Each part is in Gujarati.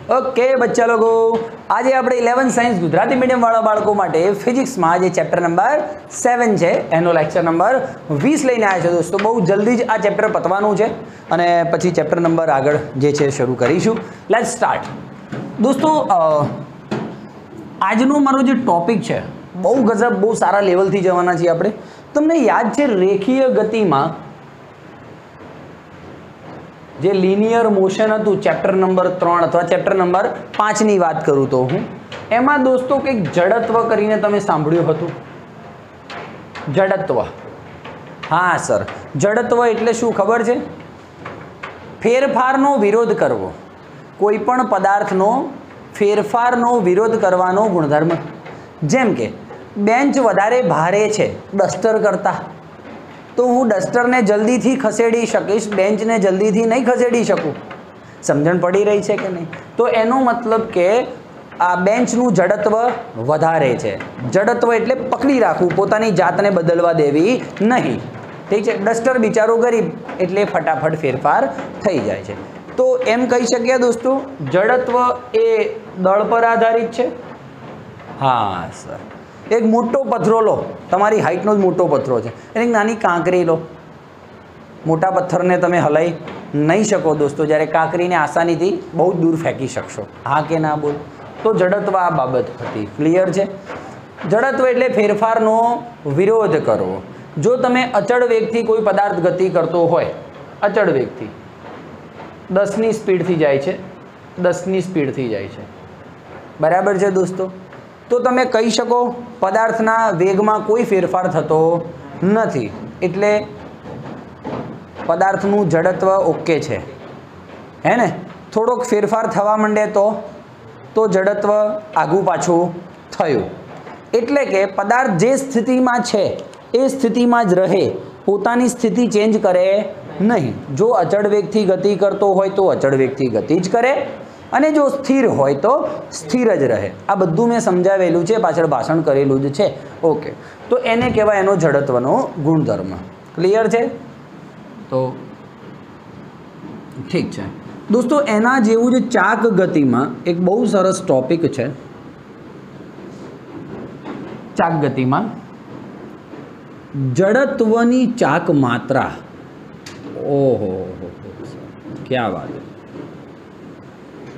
ओके बच्चा लोगों, आज આપણે 11 સાયન્સ ગુજરાતી મીડિયમ વાળા બાળકો માટે ફિઝિક્સમાં જે ચેપ્ટર નંબર 7 છે એનો લેક્ચર નંબર 20 લઈને આવ્યા છે દોસ્તો। બહુ જલ્દી જ આ ચેપ્ટર પતવાનું છે અને પછી ચેપ્ટર નંબર આગળ જે છે શરૂ કરીશું। લેટ્સ સ્ટાર્ટ દોસ્તો। આજનો મારો જે ટોપિક છે બહુ ગજબ, બહુ સારા લેવલથી જવાના છીએ આપણે। તમને યાદ છે રેખીય ગતિમાં જે લિનિયર મોશન હતું ચેપ્ટર નંબર 3 अथवा ચેપ્ટર નંબર 5 ની વાત કરું તો હું એમાં દોસ્તો કંઈક જડત્વ કરીને તમે સાંભળ્યું હતું। જડત્વ, હા સર, જડત્વ એટલે શું ખબર છે? ફેરફારનો વિરોધ કરવો, કોઈ પણ પદાર્થનો ફેરફારનો વિરોધ કરવાનો ગુણધર્મ। જેમ કે બેન્ચ વધારે ભારે છે ડસ્ટર કરતાં, तो हूँ डस्टर ने जल्दी थी खसेड़ी सकीश, बेंच ने जल्दी थी नहीं खसेड़ी सकूँ। समझण पड़ी रही है कि नहीं? तो एनो मतलब के आ बेंचनु जड़त्व वधारे छे। जड़त्व एटले पकड़ी राखવું, પોતાની જાતને બદલવા દેવી नहीं। ठीक है, डस्टर बिचारो गरीब एटले फटाफट फेरफार થઈ જાય છે। तो एम कही शकीए दोस्तों जड़त्व ए दળ पर आधारित है। हाँ सर, एक मोटो पत्थरो लो, तमारी हाइटनो ज मोटो पत्थरो है, एक नानी कांकरी लो, मोटा पत्थर ने तमे हलाई नहीं शको दोस्तों, ज्यारे कांकरी ने आसानी थी बहुत दूर फेंकी शकशो। हाँ के ना बोल? तो जड़त्व आ बाबत हती। क्लियर है? जड़त्व एटले फेरफारनो विरोध करवो। जो तमे अचड़ वेगथी कोई पदार्थ गति करतो होय, अचड़ वेगथी 10 ની स्पीड थी जाय छे, 10 ની स्पीड थी जाय छे, बराबर है दोस्तों? तो तमे कही शको पदार्थना वेगमां कोई फेरफार थतो नथी, एटले पदार्थनु जड़त्व ओके छे, है ने? थोड़ोक फेरफार थवा मंडे तो जड़त्व आगू पाछू थयुं। एटले के पदार्थ जे स्थितिमां छे ए स्थितिमां ज रहे, पोतानी स्थिति चेन्ज करे नहीं। जो अचड़ वेगथी गति करतो होय तो अचड़ वेगथी गति ज करे, અને જો સ્થિર હોય તો સ્થિર જ રહે। આ બધું મેં સમજાવેલું છે, પાછળ ભાષણ કરેલું જ છે। ઓકે, તો એને કહેવાય એનો જડત્વનો ગુણધર્મ। ક્લિયર છે? તો ઠીક છે દોસ્તો, એના જેવું જ ચાક ગતિમાં એક બહુ સરસ ટોપિક છે। ચાક ગતિમાં જડત્વની ચાક માત્રા, ઓહો क्या बात है।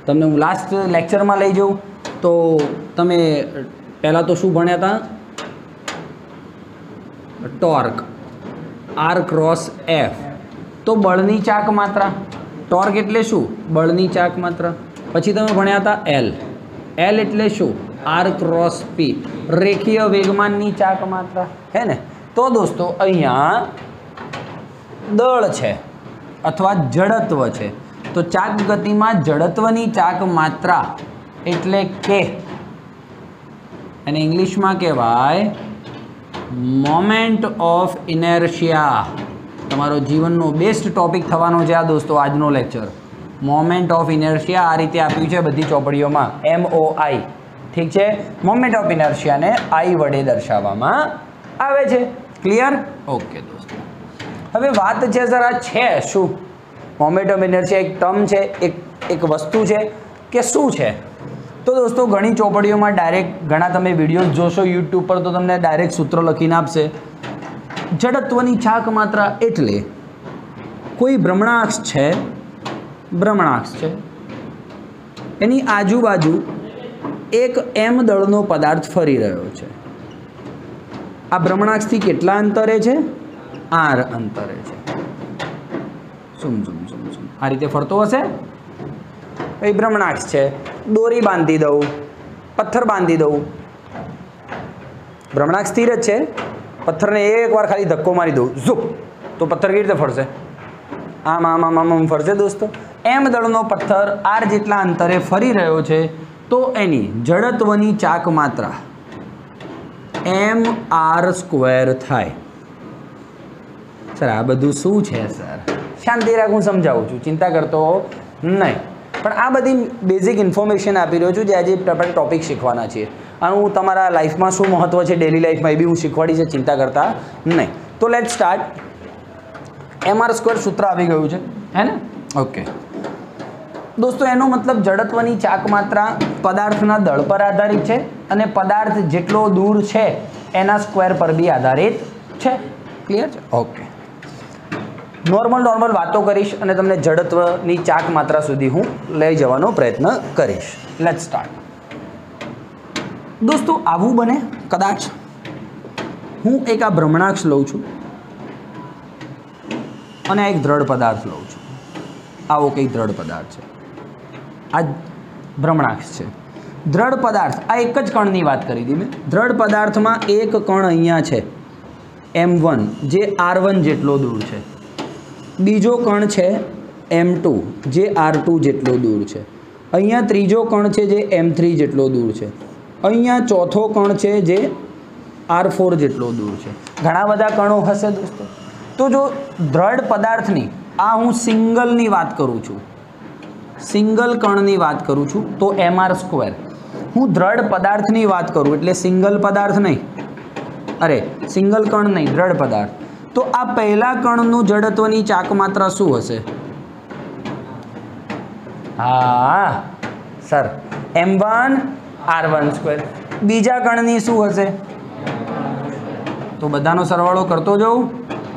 तमने हूँ लास्ट लेक्चर में लई जाऊँ तो तमे पहला तो शू भण्या था? टॉर्क, आर क्रॉस एफ, तो बळनी चाक मात्रा। टॉर्क एटले शू? बळनी चाक मात्रा। पछी तमे भण्या था एल, एल एटले शू? आर क्रॉस पी, रेखीय वेगमाननी चाक मात्रा, है ने? तो दोस्तों अहींया दळ छे अथवा जड़त्व छे, तो चाक गति में जड़त्वनी चाक मात्रा एटले के एने इंग्लिश में कहेवाय मोमेंट ऑफ इनर्शिया। तमारो जीवननो बेस्ट टॉपिक थवानो छे आ दोस्तों आजनो लेक्चर। मोमेंट ऑफ इनर्शिया आ रीते आप्युं छे बधी चोपड़ीओमां, MOI। ठीक है, मोमेंट ऑफ इनर्शिया ने आई वडे दर्शाववामां आवे छे। क्लियर? ओके दोस्तों, हवे वात छे सर आ छे शुं? मोमेंट ऑफ इनर्शिया एक टर्म है, एक वस्तु है कि शू है? तो दोस्तों घणी चौपड़ीओं में डायरेक्ट घणा तमे विडियोज जोशो यूट्यूब पर तो तमने डायरेक्ट सूत्र लखीने आपशे। जड़त्वनी चाक मात्रा एटले कोई भ्रमणाक्ष है, भ्रमणाक्ष है, एनी आजूबाजू एक एम दळनो पदार्थ फरी रह्यो छे। आ भ्रमणाक्षथी केटला अंतरे छे? आर अंतरे छे। सुम सुम सुम सुम आ रीते फरतो हशे। भाई भ्रमणाक्ष छे, दोरी बांधी दऊं, पत्थर बांधी दऊं, भ्रमणाक्ष स्थिर ज छे, पत्थर ने एक बार खाली धक्को मारी दऊं झुप, तो पत्थर केवी रीते फरशे? आम आम आम आम फरशे दोस्तों। एम दळनो पत्थर आर जेटला अंतरे फरी रह्यो छे, तो एनी जड़त्वनी चाक मात्रा mr² थाय। सर आ बधुं शुं छे सर? शांति राख, हूँ समझाऊँ छूँ, चिंता करतो नहीं। पण आ बधी बेसिक इन्फॉर्मेशन आपी रह्यो छुं जे आजे आपणे टॉपिक शीखवाना छीए। आनुं तमारा लाइफमां शुं महत्व छे डेली लाइफमां ए बी हूँ शीखवाड़ी छे, चिंता करता नहीं। तो लेट्स स्टार्ट। MR² सूत्र आवी गयुं छे, है ने? ओके દોસ્તો એનો મતલબ જડત્વની ચાક માત્રા પદાર્થના દળ પર આધારિત છે અને પદાર્થ જેટલો દૂર છે એના સ્ક્વેર પર બી આધારિત છે. ક્લિયર છે? ઓકે. નોર્મલ વાતો કરીશ અને તમને જડત્વની ચાક માત્રા સુધી હું લઈ જવાનો પ્રયત્ન કરીશ. Let's start. દોસ્તો આવું બને કદાચ હું એક આ ભ્રમણાક્ષ લઉં છું અને એક દ્રઢ પદાર્થ લઉં છું. આવો કંઈક દ્રઢ પદાર્થ છે, આ ભ્રમણાક્ષ છે. દ્રઢ પદાર્થ, આ એક જ કણની વાત કરી હતી મેં. દ્રઢ પદાર્થમાં એક કણ અહીંયા છે M1 જે R1 જેટલો દૂર છે, બીજો કણ છે M2 જે R2 જેટલો દૂર છે, અહીંયા ત્રીજો કણ છે જે M3 જેટલો દૂર છે, અહીંયા ચોથો કણ છે જે R4 જેટલો દૂર છે. ઘણા બધા કણો હશે દોસ્તો. તો જો દ્રઢ પદાર્થની આ હું સિંગલની વાત કરું છું, સિંગલ કણની વાત કરું છું તો mr². હું દ્રઢ પદાર્થની વાત કરું એટલે સિંગલ પદાર્થ નહીં, અરે સિંગલ કણ નહીં, દ્રઢ પદાર્થ. તો આ પહેલા કણનું જડત્વની ચાક માત્રા શું હશે? હા સર, m1 r1². બીજા કણની શું હશે? તો બધાનો સરવાળો કરતો જાઉં,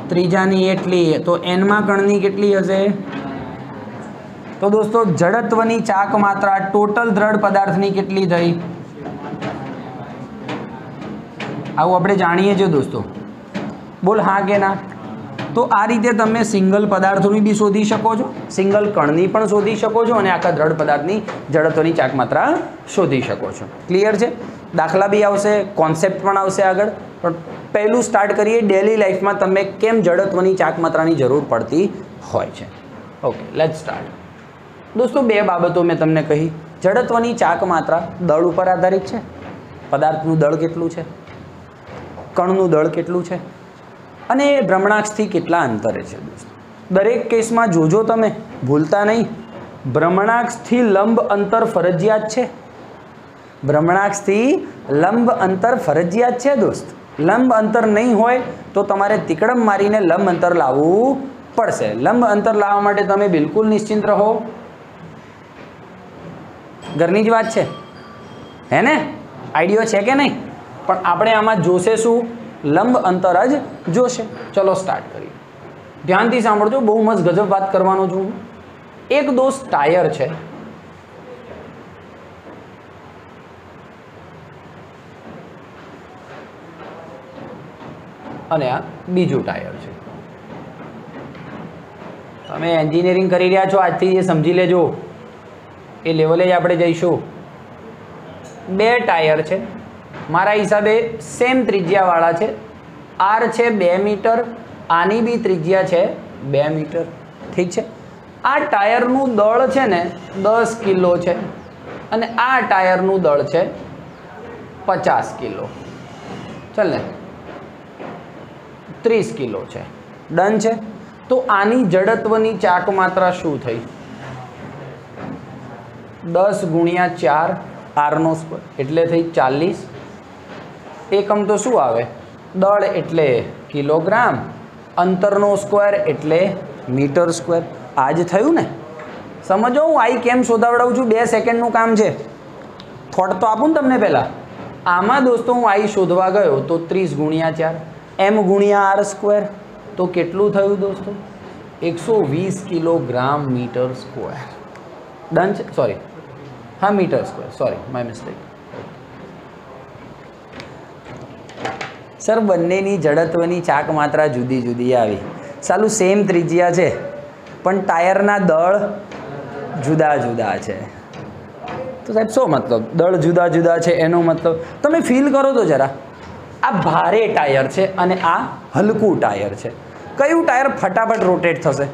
ત્રીજાની એટલી, તો એનમાં કણની કેટલી હશે? તો દોસ્તો જડત્વની ચાક માત્રા ટોટલ દ્રઢ પદાર્થની કેટલી થઈ? આવું આપણે જાણીએ છીએ દોસ્તો. બોલ હા કે ના? તો આ રીતે તમે સિંગલ પદાર્થોની બી શોધી શકો છો, સિંગલ કણની પણ શોધી શકો છો અને આખા દ્રઢ પદાર્થની જડત્વની ચાક માત્રા શોધી શકો છો. ક્લિયર છે? દાખલા બી આવશે, કોન્સેપ્ટ પણ આવશે આગળ. પણ પહેલું સ્ટાર્ટ કરીએ ડેલી લાઈફમાં તમે કેમ જડત્વની ચાક માત્રાની જરૂર પડતી હોય છે. Okay, let's start. દોસ્તો બે બાબતો મેં તમને કહી. જડત્વની ચાક માત્રા દળ ઉપર આધારિત છે, પદાર્થનું દળ કેટલું છે, કણનું દળ કેટલું છે અને ભ્રમણાક્ષથી કેટલા અંતરે છે. દોસ્તો દરેક કેસમાં જોજો તમે, ભૂલતા નહીં, ભ્રમણાક્ષથી લંબ અંતર ફરજિયાત છે. ભ્રમણાક્ષથી લંબ અંતર ફરજિયાત છે દોસ્ત. લંબ અંતર નહીં હોય તો તમારે તિકડમ મારીને લંબ અંતર લાવવું પડશે. લંબ અંતર લાવવા માટે તમે બિલકુલ નિશ્ચિંત રહો. ઘરની જ વાત છે, હે ને? આઈડિયો છે કે નહીં? પણ આપણે આમાં જોશે શું? લંબ અંતર જ જોશે. ચલો સ્ટાર્ટ કરીએ. ધ્યાનથી સાંભળજો, બહુ મસ્ત ગજબ વાત કરવાનો છું. એક દોસ્ત ટાયર છે, અને આ બીજું ટાયર છે. તમે એન્જિનિયરિંગ કરી રહ્યા છો આજથી, એ સમજી લેજો, એ લેવલે જ આપણે જઈશું. બે ટાયર છે, મારા હિસાબે સેમ ત્રિજ્યાવાળા છે. આર છે 2 મીટર, આની બી ત્રિજ્યા છે 2 મીટર. ઠીક છે? આ ટાયરનું દળ છે ને 10 કિલો છે અને આ ટાયરનું દળ છે 50 કિલો. ચાલ ને 30 કિલો છે. ડન છે? તો આની જડત્વની ચાક માત્રા શું થઈ? 10 × 4 r² એટલે થઈ 40. એકમ તો શું આવે? દળ એટલે કિલોગ્રામ, અંતરનો સ્ક્વેર એટલે મીટર સ્ક્વેર. આ જ થયું ને? સમજો હું આઈ કેમ શોધાવડાવું છું, 2 સેકન્ડનું કામ છે. થોટ તો આપું ને તમને પહેલાં. આમાં દોસ્તો હું આઈ શોધવા ગયો તો 30 × 4 m × r², તો કેટલું થયું દોસ્તો? 120 કિલોગ્રામ મીટર સ્ક્વેર. ડન છે? સોરી, હા meter square, sorry my mistake. Sir બંનેની જડત્વની ચાક માત્રા જુદી જુદી આવી. સાલું સેમ ત્રિજ્યા છે પણ ટાયરના દળ જુદા જુદા છે. તો સાહેબ શું મતલબ? દળ જુદા જુદા છે એનો મતલબ તમે ફીલ કરો તો જરા. આ ભારે ટાયર છે અને આ હલકું ટાયર છે. કયું ટાયર ફટાફટ રોટેટ થશે?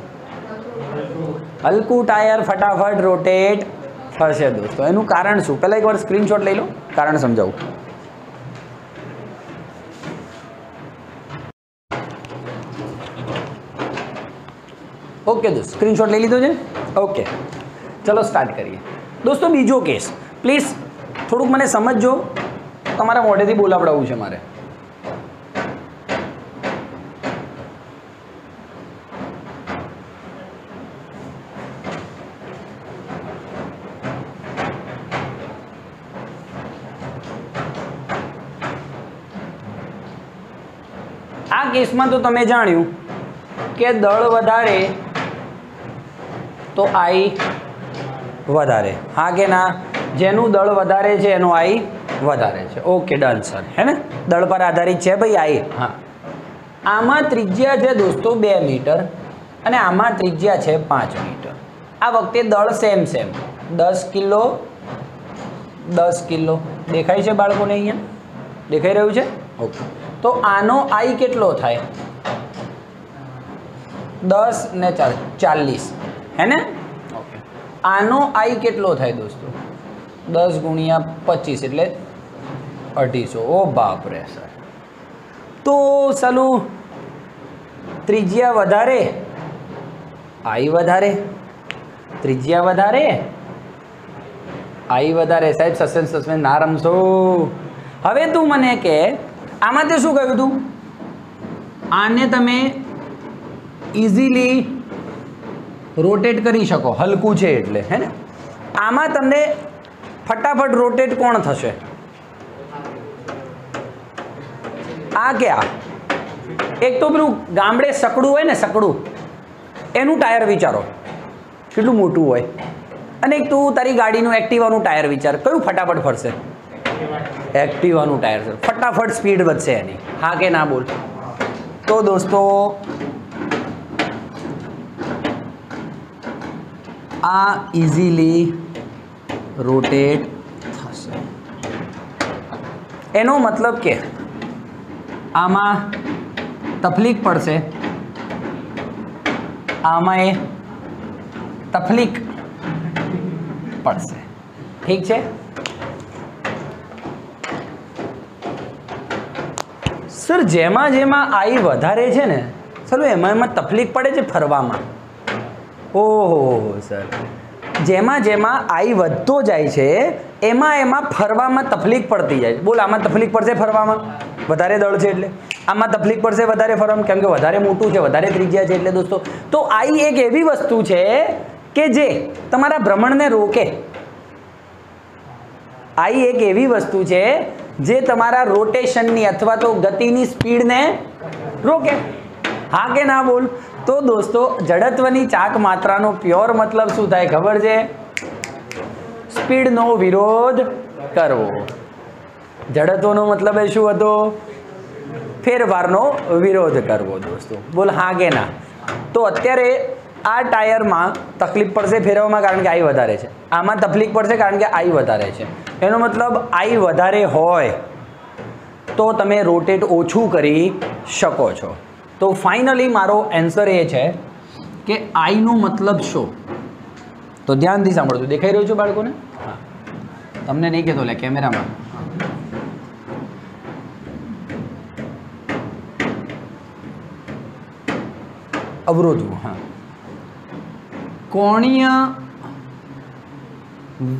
હલકું ટાયર ફટાફટ રોટેટ થશે દોસ્તો. એનું કારણ શું? પહેલાં એકવાર સ્ક્રીનશોટ લઈ લો, કારણ સમજાવું. ઓકે દોસ્ત, સ્ક્રીનશોટ લઈ લીધો છે? ઓકે, ચલો સ્ટાર્ટ કરીએ. દોસ્તો બીજો કેસ પ્લીઝ થોડુંક મને સમજજો, તમારા મોઢેથી બોલાવડાવવું છે મારે. આ કેસમાં તો તમે જાણ્યું કે દળ વધારે તો આઈ વધારે, હા કે ના? જેનું દળ વધારે છે એનો આઈ વધારે છે. ઓકે ડન સર, હે ને? દળ પર આધારિત છે ભાઈ આઈ. હા, આમાં ત્રિજ્યા છે દોસ્તો 2 મીટર અને આમાં ત્રિજ્યા છે 5 મીટર. આ વખતે દળ સેમ 10 કિલો 10 કિલો દેખાય છે બાળકોને? અહીંયા દેખાઈ રહ્યું છે? ઓકે, તો આનો આઈ કેટલો થાય? 10 ને 4 40, હે ને? ઓકે, આનો આઈ કેટલો થાય દોસ્તો? 10 ગુણ્યા 25 એટલે 250. ઓ બાપ રે સર! તો સાલું ત્રિજ્યા વધારે આઈ વધારે, ત્રિજ્યા વધારે આઈ વધારે. સાહેબ સસ્પેન્સ ના રમશો. હવે તું મને કે આમાં તે શું કહ્યું તું? આને તમે ઇઝીલી રોટેટ કરી શકો, હલકું છે એટલે, હે ને? આમાં તમને ફટાફટ રોટેટ કોણ થશે? આ કે આ? એક તો પેલું ગામડે સકડું હોય ને, સકડું, એનું ટાયર વિચારો કેટલું મોટું હોય, અને એક તું તારી ગાડીનું એક્ટિવાનું ટાયર વિચાર, કયું ફટાફટ ફરશે? એક્ટિવાનું ટાયર છે, ફટાફટ સ્પીડ વધશે એની, હા કે ના? બોલ. તો દોસ્તો આ ઇઝીલી રોટેટ થશે. એનો મતલબ કે આમાં તકલીફ પડશે, આમાં એ તકલીફ પડશે. ઠીક છે સર? જેમાં જેમાં આઈ વધારે છે ને, ચલો એમાં તકલીફ પડે છે ફરવામાં. ઓહો સર, જેમાં જેમાં આઈ વધતો જાય છે એમાં ફરવામાં તકલીફ પડતી જાય. બોલ, આમાં તકલીફ પડશે ફરવામાં, વધારે દળ છે એટલે. આમાં તકલીફ પડશે વધારે ફરવામાં, કેમ કે વધારે મોટું છે, વધારે ત્રિજ્યા છે એટલે. દોસ્તો તો આઈ એક એવી વસ્તુ છે કે જે તમારા ભ્રમણને રોકે. આઈ એક એવી વસ્તુ છે જે તમારા રોટેશનની અથવા તો ગતિની સ્પીડને રોકે, હા કે ના? બોલ. તો દોસ્તો જડત્વની ચાક માત્રાનો પ્યોર મતલબ શું થાય ખબર છે? સ્પીડનો વિરોધ કરવો. જડત્વનો મતલબ એ શું હતો? ફેરફારનો વિરોધ કરવો દોસ્તો. બોલ, હા કે ના? તો અત્યારે આ ટાયરમાં તકલીફ પડશે ફેરવવામાં કારણ કે આઈ વધારે છે, આમાં તકલીફ પડશે કારણ કે આઈ વધારે છે. એનો મતલબ આઈ વધારે હોય તો તમે રોટેટ ઓછું કરી શકો છો. તો ફાઇનલી મારો આન્સર એ છે કે આઈનો મતલબ શું? તો ધ્યાનથી સાંભળજો. દેખાઈ રહ્યું છે બાળકોને? હા, તમને નહીં કહેતો, લે કેમેરામાં. અવરોધવું. હા, કોણીય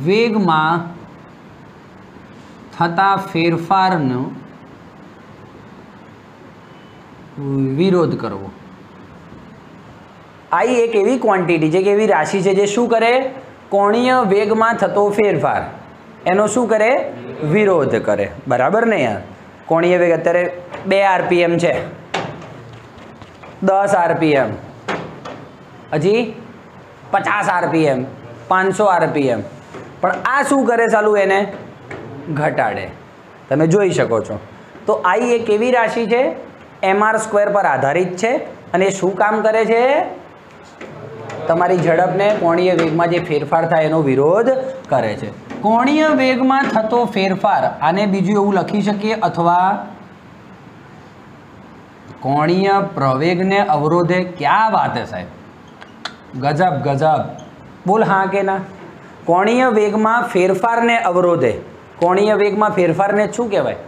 વેગમાં થતા ફેરફારનો વિરોધ કરવો. આઈ એક એવી ક્વોન્ટિટી છે કે એવી રાશિ છે જે શું કરે? કોણીય વેગમાં થતો ફેરફાર એનો શું કરે? વિરોધ કરે. બરાબર ને યાર? કોણીય વેગ અત્યારે 2 RPM છે, 10 RPM, હજી 50 RPM, 500 RPM, પણ આ શું કરે? ચાલુ એને ઘટાડે. તમે જોઈ શકો છો. તો આઈ એક એવી રાશિ છે mr² પર આધારિત છે અને શું કામ કરે છે? તમારી ઝડપને કોણીય વેગમાં જે ફેરફાર થાય એનો વિરોધ કરે છે. કોણીય વેગમાં થતો ફેરફાર, આને બીજું એવું લખી શકીએ, અથવા કોણીય પ્રવેગને અવરોધે. ક્યાં વાત હે સાહેબ, ગજબ ગજબ. બોલ, હા કે ના? કોણીય વેગમાં ફેરફારને અવરોધે. કોણીય વેગમાં ફેરફારને શું કહેવાય?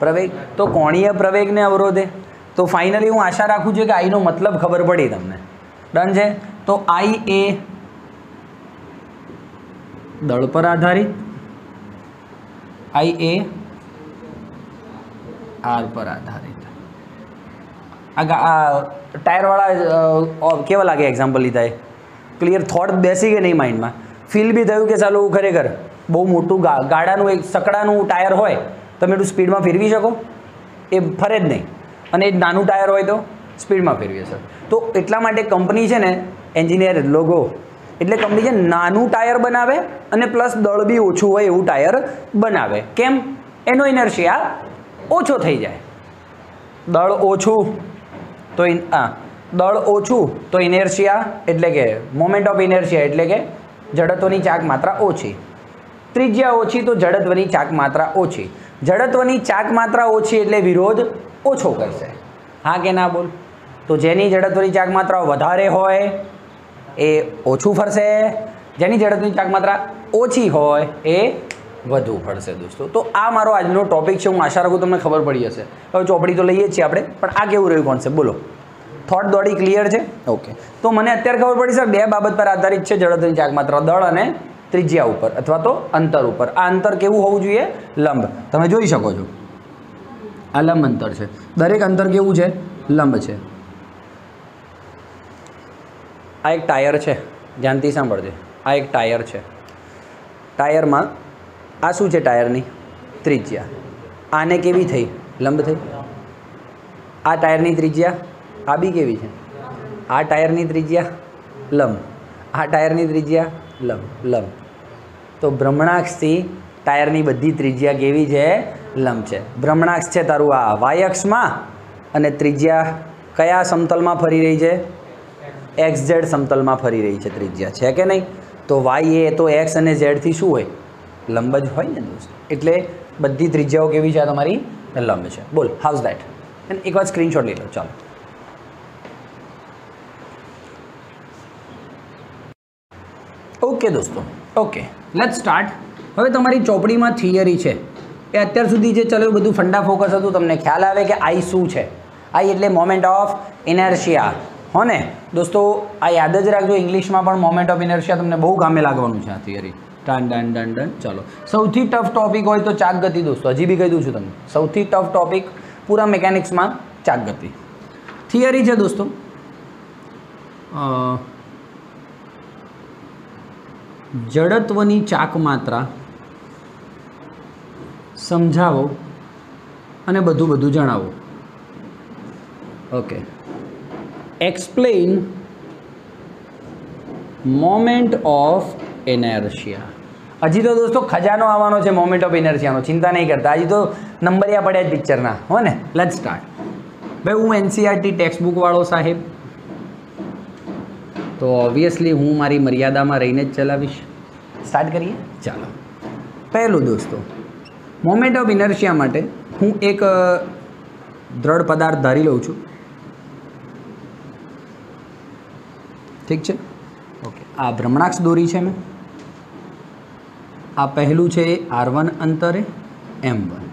પ્રવેગ. તો કોણીય પ્રવેગને અવરોધે. તો ફાઇનલી હું આશા રાખું છું કે આઈનો મતલબ ખબર પડી તમને. ડન છે? તો આઈ એ દળ પર આધારિત, આઈ એ આર પર આધારિત. આ ટાયરવાળા કેવા લાગે એક્ઝામ્પલ લીધા? ક્લિયર થોટ બેસી ગઈ નહીં માઇન્ડમાં? ફીલ બી થયું કે ચાલો ખરેખર બહુ મોટું ગાડાનું એક સકડાનું ટાયર હોય, તમે એટલું સ્પીડમાં ફેરવી શકો? એ ફરે જ નહીં. અને એ નાનું ટાયર હોય તો સ્પીડમાં ફેરવીએ સર. તો એટલા માટે કંપની છે ને એન્જિનિયર લોગો એટલે કંપની છે નાનું ટાયર બનાવે અને પ્લસ દળ બી ઓછું હોય એવું ટાયર બનાવે. કેમ? એનો ઇનર્શિયા ઓછો થઈ જાય. દળ ઓછું તો ઇનર્શિયા એટલે કે મોમેન્ટ ઓફ ઇનર્શિયા એટલે કે જડત્વની ચાક માત્રા ઓછી. ત્રિજ્યા ઓછી તો જડત્વની ચાક માત્રા ઓછી. જડત્વની ચાક માત્રા ઓછી એટલે વિરોધ ઓછો કરશે. હા કે ના બોલ? તો જેની જડત્વની ચાક માત્રા વધારે હોય એ ઓછું ફરશે, જેની જડત્વની ચાક માત્રા ઓછી હોય એ વધુ ફરશે દોસ્તો. તો આ મારો આજનો ટોપિક છે. હું આશા રાખું તમને ખબર પડી હશે. હવે ચોપડી તો લઈએ જ છીએ આપણે, પણ આ કેવું રહ્યું કોન્સેપ્ટ બોલો? થોટ દોડી ક્લિયર છે? ઓકે. તો મને અત્યારે ખબર પડી સર બે બાબત પર આધારિત છે જડત્વની ચાક માત્રા, દળ અને ત્રિજ્યા ઉપર અથવા તો અંતર ઉપર. આ અંતર કેવું હોવું જોઈએ? લંબ. તમે જોઈ શકો છો આ લંબ અંતર છે. દરેક અંતર કેવું છે? લંબ છે. આ એક ટાયર છે, ધ્યાનથી સાંભળજે. આ એક ટાયર છે. ટાયરમાં આ શું છે? ટાયરની ત્રિજ્યા. આને કેવી થઈ? લંબ થઈ. આ ટાયરની ત્રિજ્યા આ બી કેવી છે? આ ટાયરની ત્રિજ્યા લંબ, આ ટાયરની ત્રિજ્યા લંબ. તો ભ્રમણાક્ષથી ટાયરની બધી ત્રિજ્યા કેવી છે? લંબ છે. ભ્રમણાક્ષ છે તારું આ વાય અક્ષમાં અને ત્રિજ્યા કયા સમતલમાં ફરી રહી છે? XZ સમતલમાં ફરી રહી છે ત્રિજ્યા, છે કે નહીં? તો વાય એ તો એક્સ અને ઝેડથી શું હોય? લંબ જ હોય ને દોસ્ત. એટલે બધી ત્રિજ્યાઓ કેવી છે? તમારી લંબ છે. બોલ હાઉઝ ધેટ? અને એક વાર સ્ક્રીનશોટ લઈ લો. ચાલો ઓકે દોસ્તો, ઓકે લેટ્સ સ્ટાર્ટ. હવે તમારી ચોપડીમાં થિયરી છે એ અત્યાર સુધી જે ચાલ્યું બધું ફંડા ફોકસ હતું. તમને ખ્યાલ આવે કે આઈ શું છે? આઈ એટલે મોમેન્ટ ઓફ ઇનર્શિયા, હો ને દોસ્તો? આ યાદ જ રાખજો, ઇંગ્લિશમાં પણ મોમેન્ટ ઓફ ઇનર્શિયા તમને બહુ કામે લાગવાનું છે આ થિયરી. ડન. ચાલો, સૌથી ટફ ટોપિક હોય તો ચાક ગતિ દોસ્તો. હજી બી કહી દઉં છું તમને, સૌથી ટફ ટોપિક પૂરા મિકેનિક્સમાં ચાક ગતિ. થિયરી છે દોસ્તો. જડત્વની ચાક માત્રા સમજાવો અને બધું જણાવો. Okay. Explain moment of inertia. હજી તો દોસ્તો ખજાનો આવવાનો છે મોમેન્ટ ઓફ ઇનર્શિયાનો, ચિંતા નહીં કરતા. હજી તો નંબરિયા પડ્યા જ પિક્ચરના, હો ને? Let's start. ભાઈ હું NCERT ટેક્સ્ટ બુક વાળો સાહેબ, તો ઓબ્વિયસલી હું મારી મર્યાદામાં રહીને જ ચલાવીશ. સ્ટાર્ટ કરીએ. ચાલો. પહેલું દોસ્તો, મોમેન્ટ ઓફ ઇનર્શિયા માટે હું એક દ્રઢ પદાર્થ ધારી લઉં છું. ઠીક છે? ઓકે. આ ભ્રમણાક્ષ દોરી છે મેં. આ પહેલું છે R1 અંતરે M1,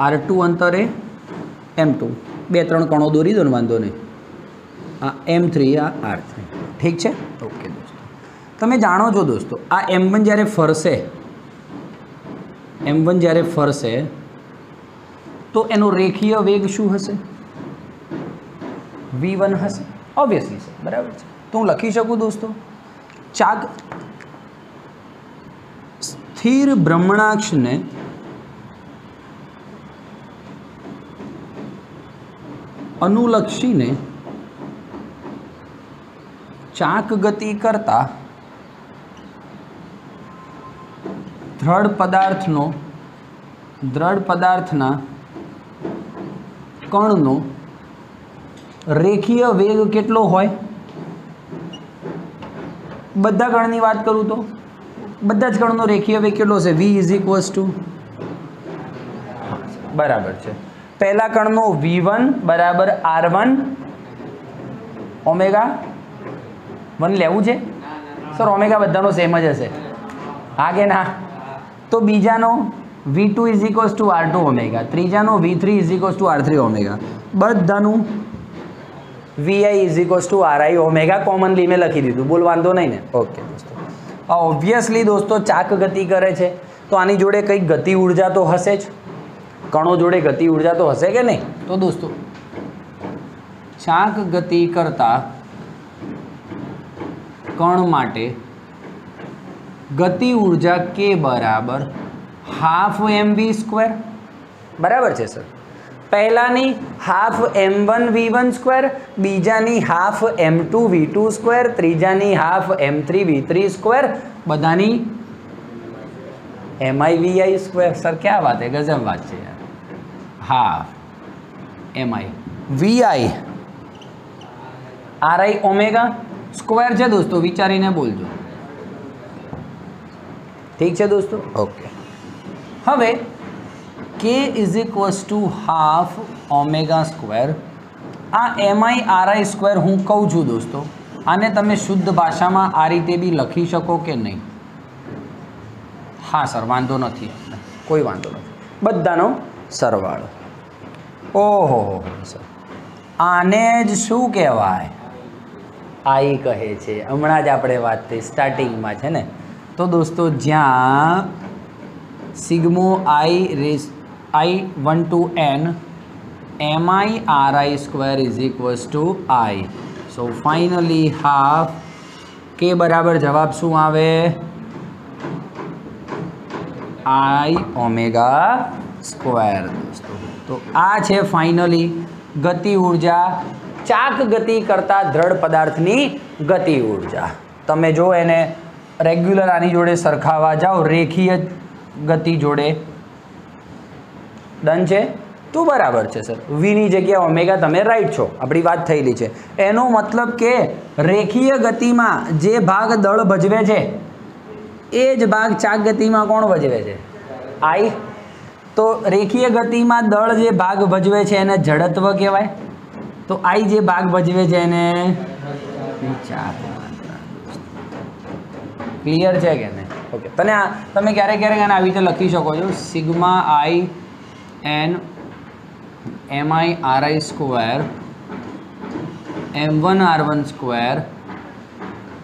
R2 અંતરે M2. 2-3 કણો દોરી દો ને, વાંધો નહીં. આ M3, આ R3. ઠીક છે? ઓકે દોસ્તો. તમે જાણો છો દોસ્તો, આ M1 જ્યારે ફરશે તો એનો રેખીય વેગ શું હશે? V1 હશે. ઓબ્વિયસલી સર, બરાબર છે. તો હું લખી શકું દોસ્તો, ચાક સ્થિર ભ્રમણાક્ષને અનુલક્ષીને ચાક ગતિ કરતા દ્રઢ પદાર્થના કણનો રેખીય વેગ કેટલો હોય? બધા કણની વાત કરું તો બધા જ કણનો રેખીય વેગ કેટલો છે? V = બરાબર છે. પહેલા કણનો V1 બરાબર R1 ઓમેગા 1 લેવું છે સર? ઓમેગા બધાનો સેમ જ હશે, હા કે ના? તો બીજાનો V2 = R2 ઓમેગા, ત્રીજાનો V3 = R3 ઓમેગા, બધાનું VI = RI ઓમેગા કોમનલી મેં લખી દીધું. બોલ વાંધો નહીં ને? ઓકે દોસ્તો. ઓબ્વિયસલી દોસ્તો ચાક ગતિ કરે છે તો આની જોડે કંઈક ગતિ ઉર્જા તો હશે જ. કણો જોડે ગતિ ઉર્જા તો હશે કે નહીં? તો દોસ્તો ચાક ગતિ કરતા કણ માટે ગતિ ઉર્જા K = ½ mv². બરાબર છે સર? પહેલાની હાફ m1v1 સ્ક્વેર, બીજાની હાફ m2v2 સ્ક્વેર, ત્રીજાની હાફ m3v3 સ્ક્વેર, બધાની mi स्क्वायर। सर क्या बात है, गजब बात है यार। Half mi vi ri omega square है दोस्तों, विचारीने बोलजो, ठीक है दोस्तों। ओके, हवे k = हाफ ओमेगा स्क्वायर। आ mi ri स्क्वायर हूँ कहूँ छूँ दोस्तों, आने तमे शुद्ध भाषा में आ रीते भी लखी शको कि नहीं? हाँ सर, वांधो नहीं, कोई वांधो नहीं, बधानो सरवाळो। ओहो सर, आने ज शुं कहेवाय? आई कहे छे, हमणां ज आपणे वात थई स्टार्टिंग में छे ने। तो दोस्तों ज्यां Shigmo i1 to n mi ri square = i। So finally half k बराबर जवाब शुं आवे? i ओमेगा स्क्वायर दोस्तों। तो आ छे फाइनली गति ऊर्जा, चाक गति करता दृढ़ पदार्थनी गति ऊर्जा। तमे जो एने रेग्युलर आनी जोड़े सरखावा जाओ रेखीय गति जोड़े, डन छे? तो बराबर है सर, वी नी जग्या ओमेगा तमे राइट छो, अपनी बात थयेली छे। एनो मतलब के रेखीय गति में जे भाग दळ भजवे छे ए ज भाग चाक गति में कोण भजवे छे? आई। तो रेखीय गति में दळ जे भाग भजवे छे एने जड़त्व कहेवाय। तो आई जे भाग भजवे छे एने चाक मात्रा। क्लियर है कि नहीं? ओके, तमे क्यारे क्यारे आने आवी रीते लखी शको छो, sigma i n mi ri square m1 r1 square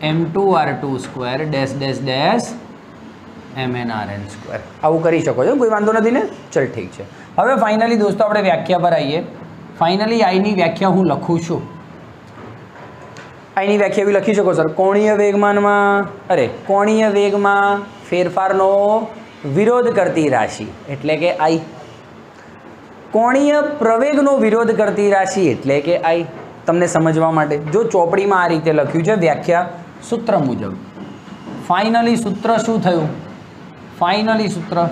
m2 r2 square dash dash dash mn rn square. आवुं करी शको छो, कोई वांधो नहीं ने? चल ठीक है। हवे फाइनली दोस्तों आपणे व्याख्या पर आવીએ। फाइनली आई नी व्याख्या हूँ लखूँ छूँ। आई नी व्याख्या भी लखी शको सर, कोणीय वेगमान में, अरे कोणीय वेग में फेरफारनो विरोध करती राशि एटले के आई। कोणीय प्रवेगनो विरोध करती राशि एटले के आई। तमने समझवा माटे जो चोपड़ी में आ रीते लख्युं छे व्याख्या सूत्र मुजब। फाइनली सूत्र शुं थयुं? फाइनली सूत्र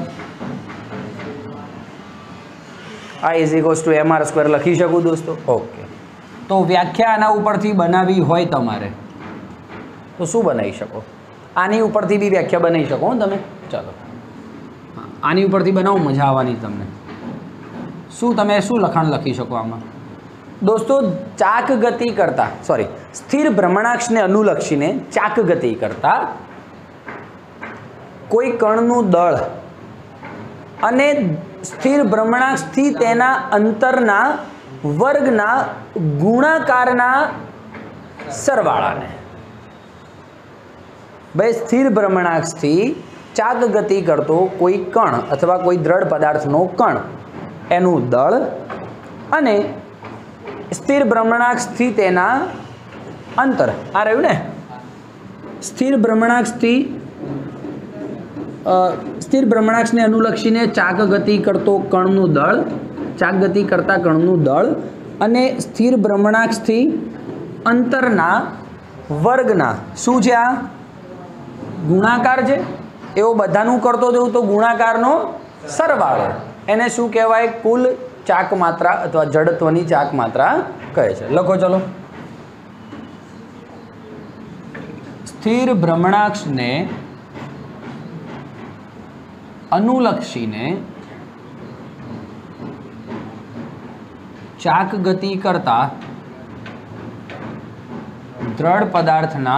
I = mr स्क्वायर लखी शकूँ दोस्तों। ओके, तो व्याख्या आना उपरथी बनावी होय तमारे तो शुं बनावी शको? आनी उपरथी भी व्याख्या बनावी शको तमे। चलो आनी उपरथी बनावो, मजा आववानी तमने। शुं तमे शुं लखाण लखी शको आमां? दोस्तों चाक गति करता, सॉरी, स्थिर भ्रमणाक्ष ने अनुलक्षीने चाक गति करता कोई कणनुं दळ अने स्थिर भ्रमणाक्ष थी तेना अंतरना वर्गना गुणाकारना सरवाळाने। भाई स्थिर भ्रमणाक्ष थी चाक गति करतो कोई कण अथवा कोई दृढ़ पदार्थनो कण एनु दळ अने स्थिर भ्रमणाक्ष थी तेना अंतर आ रह्युं ने। स्थिर भ्रमणाक्ष थी स्थिर भ्रमणाक्ष ने अनुलक्षीने चाक गति करतो कणनु दळ, चाक गति करता कणनु दळ अने स्थिर भ्रमणाक्ष थी अंतरना वर्गना शुं छे? आ गुणाकार छे। एवो बधानुं करतो जवुं तो गुणाकारनो सरवाळो, एने शुं कहेवाय? कुल चाक मात्रा अथवा जड़त्वनी चाक मात्रा कहे छे। लखो चलो, स्थिर भ्रमणाक्ष ने अनुलक्षीने चाक गति करता दृढ़ पदार्थना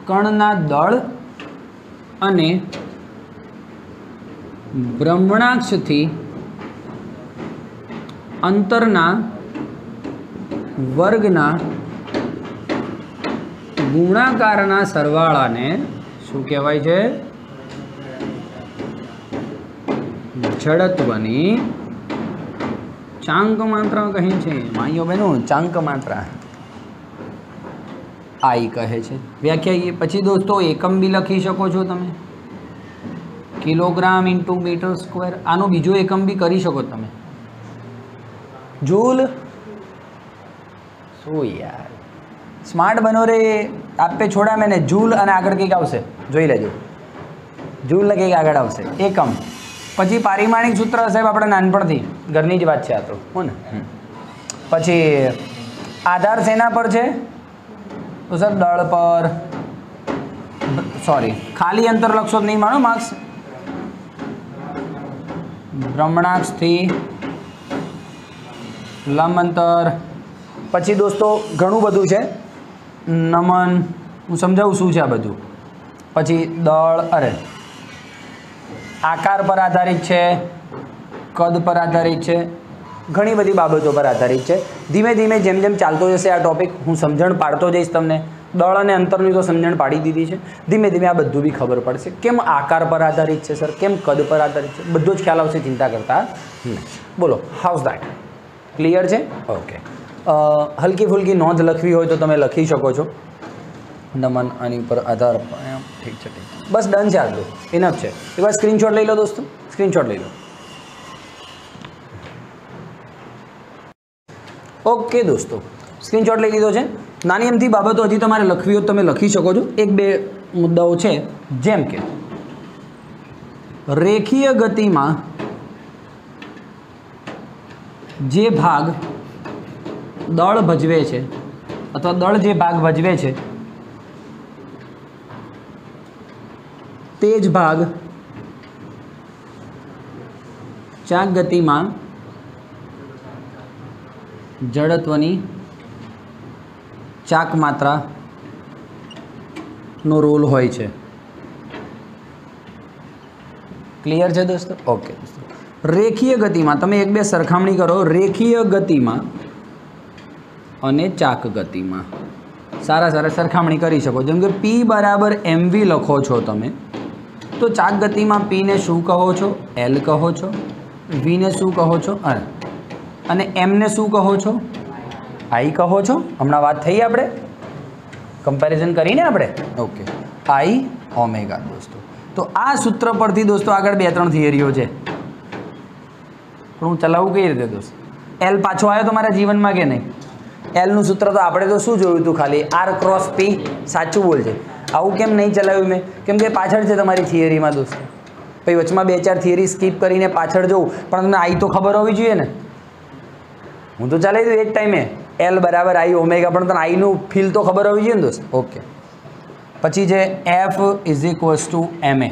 कणना दळ अने भ्रमणाक्षथी अंतरना वर्गना गुणाकारना सरवाळाने शुं कहेवाय छे? जड़त्वनी चांक मात्रा कहे छे। भाईओ बहनों चांक मात्रा आई कहे छे। व्याख्या ये पछी दोस्तों एकम भी लखी शको छो तमे। k kilogram into meter square. આનો બીજો એકમ બી કરી શકો તમે. જૂલ. શું યાર સ્માર્ટ બનો રે. આપે છોડા મેં જૂલ અને આગળ કંઈક આવશે, જોઈ લેજો. જૂલ ને કંઈક આગળ આવશે એકમ. પછી પારિમાણિક સૂત્ર સાહેબ આપણે નાનપણથી ઘરની જ વાત છે આ તો, હો ને. પછી આધાર શેના પર છે? તો સર દળ પર. સોરી, ખાલી અંતર લખશો નહીં માનો માર્ક્સ. ભ્રમણાક્ષથી લંબ અંતર. પછી દોસ્તો ઘણું બધું છે. નમન, હું સમજાવું શું છે આ બધું. પછી દળ, અરે આકાર પર આધારિત છે, કદ પર આધારિત છે, ઘણી બધી બાબતો પર આધારિત છે. ધીમે ધીમે જેમ જેમ ચાલતો જશે આ ટોપિક હું સમજણ પાડતો જઈશ તમને. દળ અને અંતરની તો સમજણ પાડી દીધી છે. ધીમે ધીમે આ બધું બી ખબર પડશે. કેમ આકાર પર આધારિત છે સર, કેમ કદ પર આધારિત છે, બધો જ ખ્યાલ આવશે, ચિંતા કરતા નહીં. બોલો, હાઉસ દેટ? ક્લિયર છે? ઓકે. હલકી ફુલકી નોંધ લખવી હોય તો તમે લખી શકો છો. નમન આની ઉપર આધાર. ઠીક છે, ઠીક. બસ ડન છે, આટલું ઇનફ છે. એકવાર સ્ક્રીનશોટ લઈ લો દોસ્તો, સ્ક્રીનશોટ લઈ લો. ઓકે દોસ્તો, સ્ક્રીનશોટ લઈ લીધો છે. નાની એમથી બાબતો હજી તમારે લખવી હોય તમે લખી શકો છો. એક બે મુદ્દાઓ છે, જેમ કે રેખીય ગતિમાં જે ભાગ દળ ભજવે છે અથવા દળ જે ભાગ ભજવે છે તે જ ભાગ ચાક ગતિમાં જડત્વની ચાક માત્રાનો રોલ હોય છે. ક્લિયર છે દોસ્તો? ઓકે દોસ્તો. રેખીય ગતિમાં તમે એક બે સરખામણી કરો. રેખીય ગતિમાં અને ચાક ગતિમાં સારા સરખામણી કરી શકો. જેમ કે P બરાબર mv લખો છો તમે, તો ચાક ગતિમાં P ને શું કહો છો? L કહો છો. V ને શું કહો છો? R. અને M ને શું કહો છો? I કહો છો. હમણાં વાત થઈ આપણે, કમ્પેરિઝન કરીને આપણે. ઓકે, I ઓમેગા દોસ્તો. તો આ સૂત્ર પરથી દોસ્તો આગળ બે ત્રણ થિયરીઓ છે, પણ હું ચલાવું કઈ રીતે દોસ્તો? L પાછો આવ્યો તમારા જીવનમાં કે નહીં? એલનું સૂત્ર તો આપણે તો શું જોયું હતું? ખાલી R ક્રોસ P. સાચું બોલજે. આવું કેમ નહીં ચલાવ્યું મેં? કેમ કે પાછળ છે તમારી થિયરીમાં દોસ્તો. પછી વચમાં બે ચાર થિયરી સ્કીપ કરીને પાછળ જવું, પણ તમને I તો ખબર હોવી જોઈએ ને. હું તો ચલાવી દઉં એક ટાઈમે L બરાબર I ઓમેગા, પણ તને આઈનું ફીલ તો ખબર હોવી જોઈએ ને દોસ્ત. ઓકે. પછી છે F is equals to MA.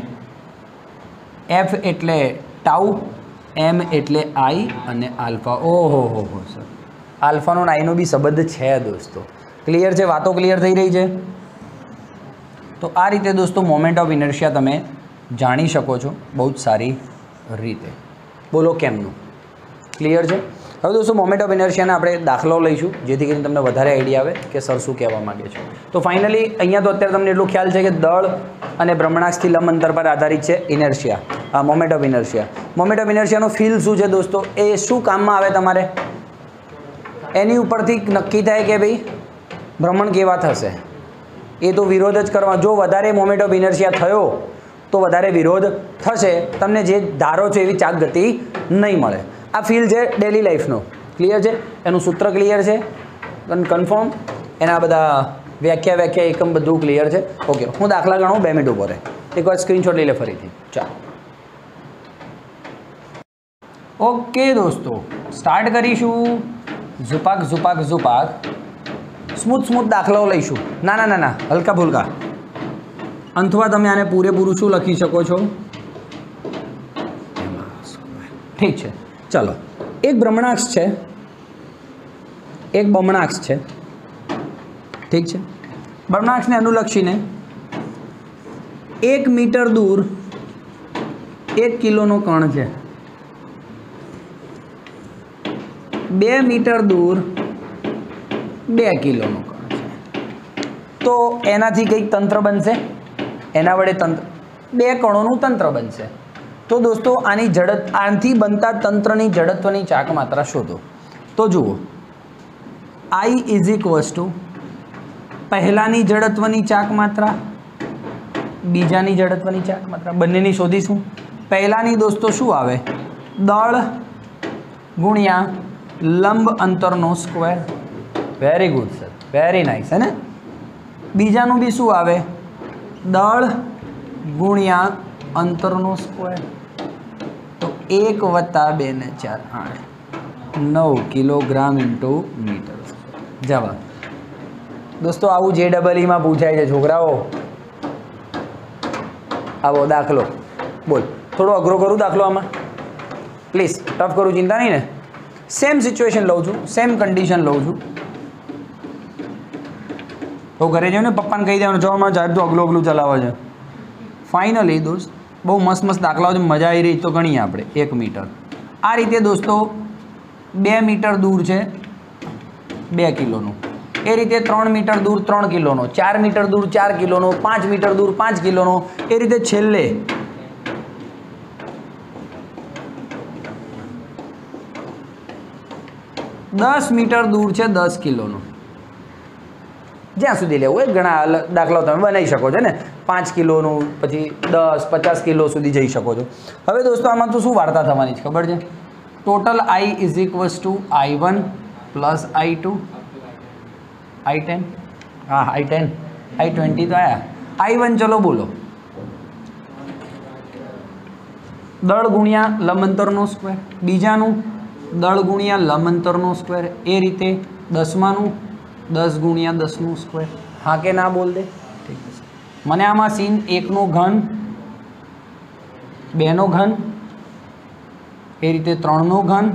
F એટલે ટાઉ, M એટલે I અને આલ્ફા. ઓહો હો હો સર, આલ્ફાનો અને આઈનો બી સંબંધ છે દોસ્તો. ક્લિયર છે? વાતો ક્લિયર થઈ રહી છે? તો આ રીતે દોસ્તો મોમેન્ટ ઓફ ઇનર્શિયા તમે જાણી શકો છો બહુ જ સારી રીતે. બોલો કેમનું? ક્લિયર છે? હવે દોસ્તો મોમેન્ટ ઓફ ઇનર્શિયાને આપણે દાખલો લઈશું, જેથી કરીને તમને વધારે આઈડિયા આવે કે સર શું કહેવા માગે છે. તો ફાઇનલી અહીંયા તો અત્યારે તમને એટલું ખ્યાલ છે કે દળ અને ભ્રમણાક્ષથી લંબ અંતર પર આધારિત છે inertia, moment of inertia. Moment of ઇનર્શિયાનો ફીલ શું છે દોસ્તો? એ શું કામમાં આવે તમારે? એની ઉપરથી નક્કી થાય કે ભાઈ ભ્રમણ કેવા થશે. એ તો વિરોધ જ કરવા. જો વધારે મોમેન્ટ ઓફ ઇનર્શિયા થયો તો વધારે વિરોધ થશે. તમને જે ધારો છો એવી ચાક ગતિ નહીં મળે. આ ફીલ છે ડેલી લાઈફનો. ક્લિયર છે? એનું સૂત્ર ક્લિયર છે? કન્ફર્મ? એના બધા વ્યાખ્યા એકમ બધું ક્લિયર છે? ઓકે, હું દાખલા ગણું, 2 મિનિટ ઉપર એકવાર સ્ક્રીનશોટ લઈ લે ફરીથી. ચાલો ઓકે દોસ્તો, સ્ટાર્ટ કરીશું. ઝુપાક ઝુપાક ઝુપાક. સ્મૂથ દાખલાઓ લઈશું. ના હલકા ફુલકા. અથવા તમે આને પૂરેપૂરું શું લખી શકો છો? ઠીક છે, ચલો. એક ભ્રમણાક્ષ છે, એક બમણાક્ષ છે. ઠીક છે? ભ્રમણાક્ષને અનુલક્ષીને 1 મીટર દૂર 1 કિલોનો કણ છે. 2 મીટર દૂર 2 કિલોનો કણ છે. તો એનાથી કંઈક તંત્ર બનશે. એના વડે તંત્ર, 2 કણોનું તંત્ર બનશે. તો દોસ્તો આનાથી બનતા તંત્રની જડત્વની ચાક માત્રા શોધો. તો જુઓ, I ઇઝ ઇક્વલ્સ ટુ પહેલાની જડત્વની ચાક માત્રા, બીજાની જડત્વની ચાક માત્રા, બંનેની શોધીશું. પહેલાની દોસ્તો શું આવે? દળ ગુણ્યા લંબ અંતરનો square. Very good sir, very nice. હે ને? બીજાનું બી શું આવે? દળ ગુણ્યા અંતરનો સ્ક્વેર. તો 1 + 2 ને 4 8 9 કિલોગ્રામ ઇન્ટુ મીટર. જવાબ દોસ્તો આવું JEE પૂછાય છે છોકરાઓ. આવો દાખલો બોલ. થોડો અઘરો કરું દાખલો આમાં? પ્લીઝ ટફ કરું, ચિંતા નહીં ને. સેમ સિચ્યુએશન લઉં છું, સેમ કન્ડિશન લઉં છું. તો ઘરે જઈને પપ્પાને કહી દેવાનું, જો મારા સાહેબ તો અગલું ચલાવે છે. ફાઇનલી દોસ્ત બહુ મસ્ત દાખલાઓ છે, મજા આવી રહી તો ગણીએ આપણે. 1 મીટર આ રીતે દોસ્તો 2 મીટર દૂર છે 2 કિલોનું. એ રીતે 3 મીટર દૂર 3 કિલોનો, 4 મીટર દૂર 4 કિલોનો, 5 મીટર દૂર 5 કિલોનો. એ રીતે છેલ્લે 10 મીટર દૂર છે 10 કિલોનો. જ્યાં સુધી લેવું હોય ઘણા દાખલાઓ તમે બનાવી શકો છો ને. 5 કિલોનું, પછી 10 50 કિલો સુધી જઈ શકો છો. હવે દોસ્તો આમાં તો શું વાર્તા થવાની છે ખબર છે? Total I = I1 + I2 I10. હા I10 I20 તો આયા. I1 ચલો બોલો. દળ ગુણ્યા લંબ અંતરનો સ્ક્વેર. બીજાનું દળ ગુણ્યા લંબ અંતરનો સ્ક્વેર. એ રીતે 10માનું 10 ગુણ્યા 10નો સ્ક્વેર. હા કે ના બોલ દે? ઠીક છે. મને આમાં સીન 1નો ઘન, 2નો ઘન, એ રીતે 3નો ઘન,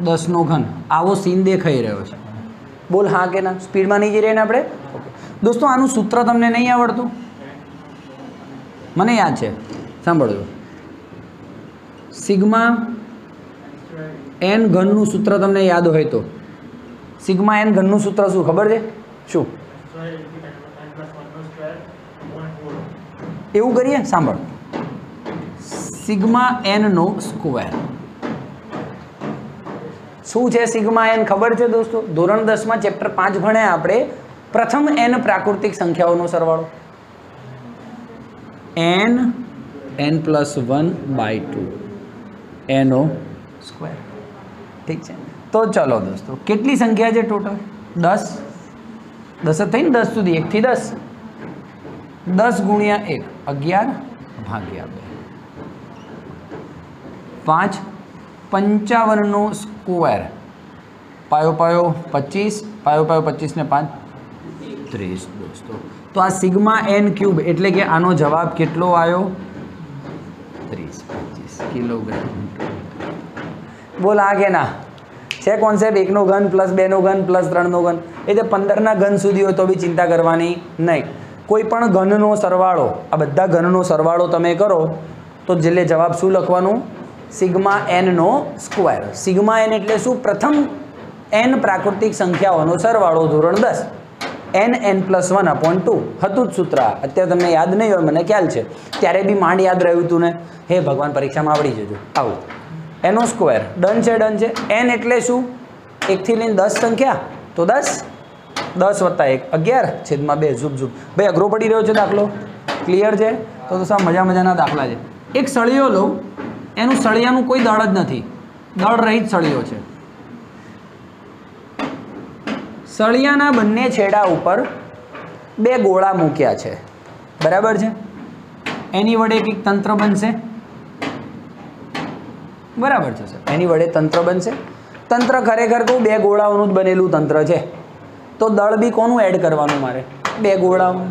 10નો ઘન આવો સીન દેખાઈ રહ્યો છે. બોલ હા કે ના? સ્પીડમાં નહીં જઈ રહ્યા ને આપણે? ઓકે દોસ્તો આનું સૂત્ર તમને નહીં આવડતું? મને યાદ છે, સાંભળજો. સિગ્મા n ઘનનું સૂત્ર તમને યાદ હોય તો સિગ્મા n ઘનનું સૂત્ર શું ખબર છે? શું? એવું કરીએ, સાંભળ. સિગ્મા n નો સ્ક્વેર. શું છે સિગ્મા n ખબર છે દોસ્તો? ધોરણ 10માં ચેપ્ટર 5 ભણ્યા આપણે. પ્રથમ n પ્રાકૃતિક સંખ્યાઓનો સરવાળો. n+1/2 એનો સ્ક્વેર. ઠીક છે. તો ચલો દોસ્તો કેટલી સંખ્યા છે ટોટલ? 10. 10 જ થઈ ને 10 સુધી, 1 થી 10. 10 ગુણ્યા 1 11 ભાગ્યા 2 5 55નો સ્ક્વેર. પાયો 25, પાયો 25 ને 5 30 દોસ્તો. તો આ સિગ્મા n ક્યુબ એટલે કે આનો જવાબ કેટલો આવ્યો? 30-25 કિલોગ્રામ. બોલ આ કે ના? છે કોન્સેપ્ટ? 1નો ઘન + 2નો ઘન + 3નો ઘન. એટલે 15ના ઘન સુધી હોય તો બી ચિંતા કરવાની નહીં. કોઈ પણ ઘનનો સરવાળો, આ બધા ઘનનો સરવાળો તમે કરો તો છેલ્લે જવાબ શું લખવાનું? સિગ્મા n નો સ્ક્વેર. સિગ્મા n એટલે શું? પ્રથમ n પ્રાકૃતિક સંખ્યાઓનો સરવાળો. ધોરણ 10 n+1/2 હતું જ સૂત્ર. અત્યારે તમને યાદ નહીં હોય મને ખ્યાલ છે, ત્યારે બી માંડ યાદ રહ્યું હતું ને. હે ભગવાન, પરીક્ષામાં આવડી જજો. આવું એનો સ્ક્વેર. ડન છે, ડન છે. n એટલે શું? 1 થી લઈને 10 સંખ્યા, તો 10 10 + 1 11/2 ઝૂપ. ભાઈ અઘરો પડી રહ્યો છે દાખલો? ક્લિયર છે? તો સાહેબ મજાના દાખલા છે. એક સળિયો લો, એનું સળિયાનું કોઈ દળ જ નથી, દળ રહિત સળિયો છે. સળિયાના બંને છેડા ઉપર 2 ગોળા મૂક્યા છે, બરાબર છે? એની વડે એક તંત્ર બનશે, બરાબર છે સર? એની વડે તંત્ર બનશે. તંત્ર ખરેખર કહું 2 ગોળાઓનું જ બનેલું તંત્ર છે. તો દળ બી કોનું એડ કરવાનું મારે? 2 ગોળાઓનું.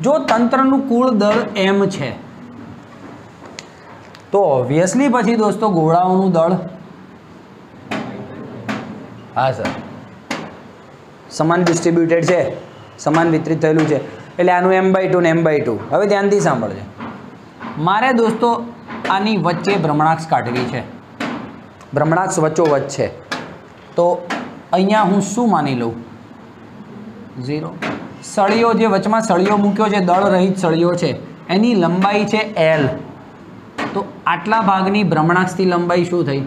જો તંત્રનું કુલ દળ m છે તો ઓબ્વિયસલી પછી દોસ્તો ગોળાઓનું દળ, હા સર, સમાન ડિસ્ટ્રીબ્યુટેડ છે, સમાન વિતરિત થયેલું છે. એટલે આનું m/2 ને m/2. હવે ધ્યાનથી સાંભળજો. મારે દોસ્તો આની વચ્ચે ભ્રમણાક્ષ કાઢવી છે. ભ્રમણાક્ષ વચ્ચોવચ્ચ છે, તો અહીંયા હું શું માની લઉં? 0. સળિયો જે વચમાં સળિયો મૂક્યો છે, દળ રહિત સળિયો છે, એની લંબાઈ છે l. તો આટલા ભાગની ભ્રમણાક્ષથી લંબાઈ શું થઈ?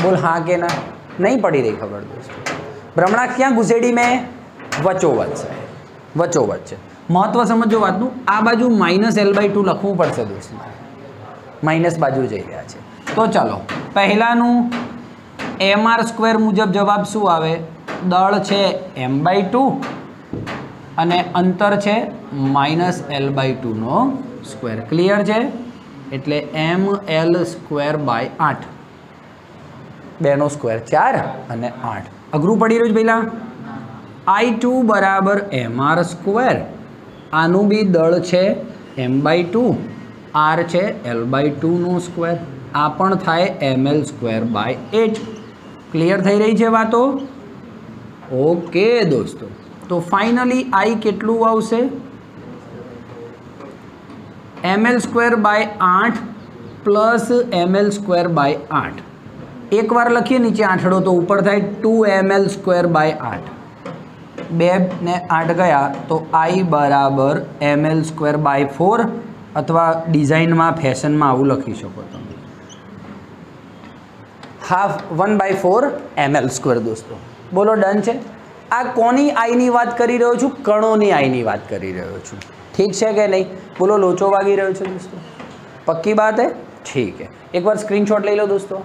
બોલ હા કે ના? નહીં પડી રહી ખબર દોસ્તો? ભ્રમણાક્ષ ક્યાં ઘુસેડી મેં? વચ્ચોવચ્ચ છે. महत्व समझो वातनु आ बाजू -l/2 लखवू पड़शे दोस्त मारे माइनस बाजू जई रह्या छे तो चलो पहलानु mr² मुजब जवाब शुं आवे दळ छे m/2 अने अंतर छे -l/2 नो स्क्वेर क्लियर छे एटले ml²/8 2 नो स्क्वेर 4 અને 8 अघरू पड़ी रह्युं छे पहिला I2 बराबर mr²। आनु बी दळ छे m/2 r छे l/2 नो स्क्वेर आ पण थाय ml²/8 क्लियर थई रही छे वातो ओके दोस्तों तो फाइनली आई केटलू आवशे ml²/8 प्लस ml²/8 एक बार लखीए नीचे आठड़ो तो ऊपर थाय 2ml²/8 2 ने 8 गया तो आई बराबर ml²/4 अथवा डिजाइन में फैशन में आवुं लखी शको तमे हाफ 1/4 ml² दोस्तों बोलो डन है। आ कोनी आई नी बात करी रह्यो छुं कणोनी आई नी बात करी रह्यो छुं ठीक है कि नहीं बोलो लोचो वागी रह्यो छे दोस्तों पक्की बात है ठीक है एक बार स्क्रीनशॉट ले लो दोस्तों।